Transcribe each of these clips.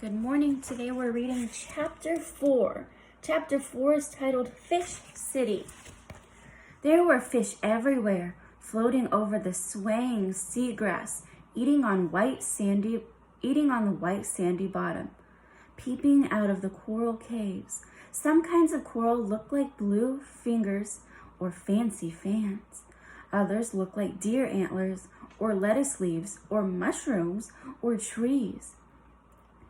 Good morning. Today we're reading chapter 4. Chapter 4 is titled Fish City. There were fish everywhere, floating over the swaying seagrass, eating on the white sandy bottom, peeping out of the coral caves. Some kinds of coral look like blue fingers or fancy fans. Others look like deer antlers or lettuce leaves or mushrooms or trees.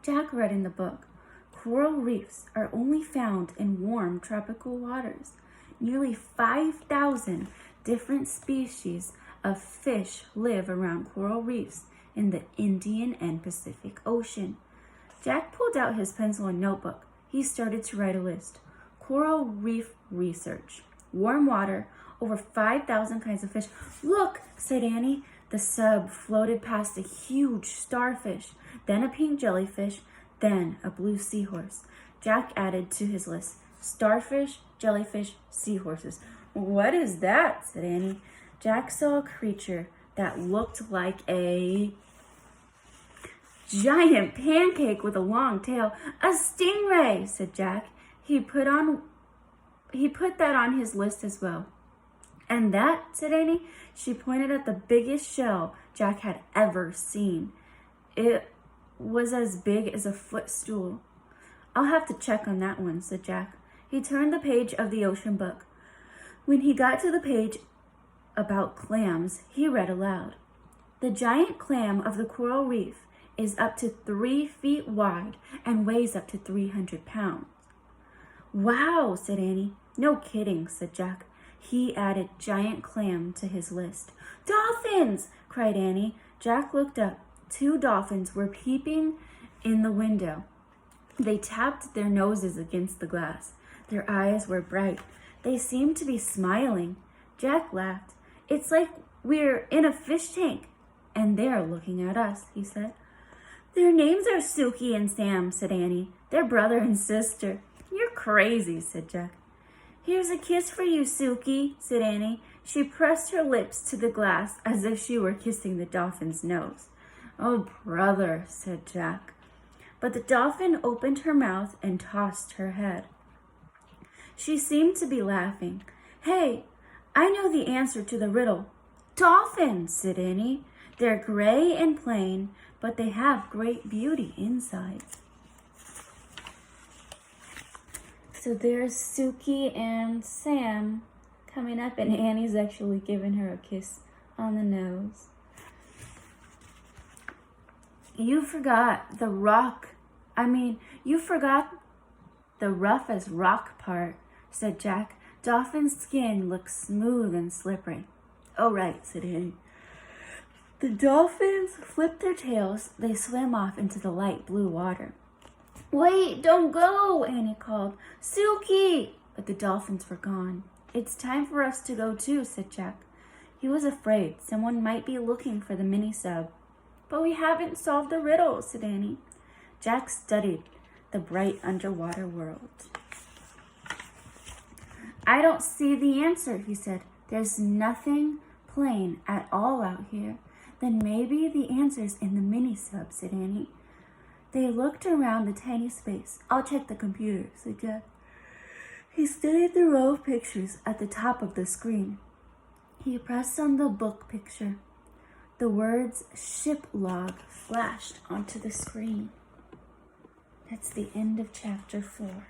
Jack read in the book, coral reefs are only found in warm tropical waters. Nearly 5,000 different species of fish live around coral reefs in the Indian and Pacific Ocean. Jack pulled out his pencil and notebook. He started to write a list. Coral reef research. Warm water, over 5,000 kinds of fish. Look, said Annie. The sub floated past a huge starfish, then a pink jellyfish, then a blue seahorse. Jack added to his list, starfish, jellyfish, seahorses. What is that? Said Annie. Jack saw a creature that looked like a giant pancake with a long tail. A stingray, said Jack. He put that on his list as well. And that, said Annie. She pointed at the biggest shell Jack had ever seen. It was as big as a footstool. I'll have to check on that one, said Jack. He turned the page of the ocean book. When he got to the page about clams, he read aloud. The giant clam of the coral reef is up to 3 feet wide and weighs up to 300 pounds. Wow, said Annie. No kidding, said Jack. He added giant clam to his list. Dolphins! Cried Annie. Jack looked up. 2 dolphins were peeping in the window. They tapped their noses against the glass. Their eyes were bright. They seemed to be smiling. Jack laughed. It's like we're in a fish tank, and they're looking at us, he said. Their names are Suki and Sam, said Annie. They're brother and sister. You're crazy, said Jack. Here's a kiss for you, Suki, said Annie. She pressed her lips to the glass as if she were kissing the dolphin's nose. Oh, brother, said Jack. But the dolphin opened her mouth and tossed her head. She seemed to be laughing. Hey, I know the answer to the riddle. Dolphins, said Annie. They're gray and plain, but they have great beauty inside. So there's Suki and Sam coming up, and Annie's actually giving her a kiss on the nose. You forgot the rough as rock part, said Jack. Dolphin's skin looks smooth and slippery. Oh, right, said Annie. The dolphins flipped their tails. They swam off into the light blue water. Wait, don't go, Annie called. Suki! But the dolphins were gone. It's time for us to go too, said Jack. He was afraid someone might be looking for the mini-sub. But we haven't solved the riddle, said Annie. Jack studied the bright underwater world. I don't see the answer, he said. There's nothing plain at all out here. Then maybe the answer's in the mini-sub, said Annie. They looked around the tiny space. I'll check the computer, said Jack. He studied the row of pictures at the top of the screen. He pressed on the book picture. The words ship log flashed onto the screen. That's the end of chapter 4.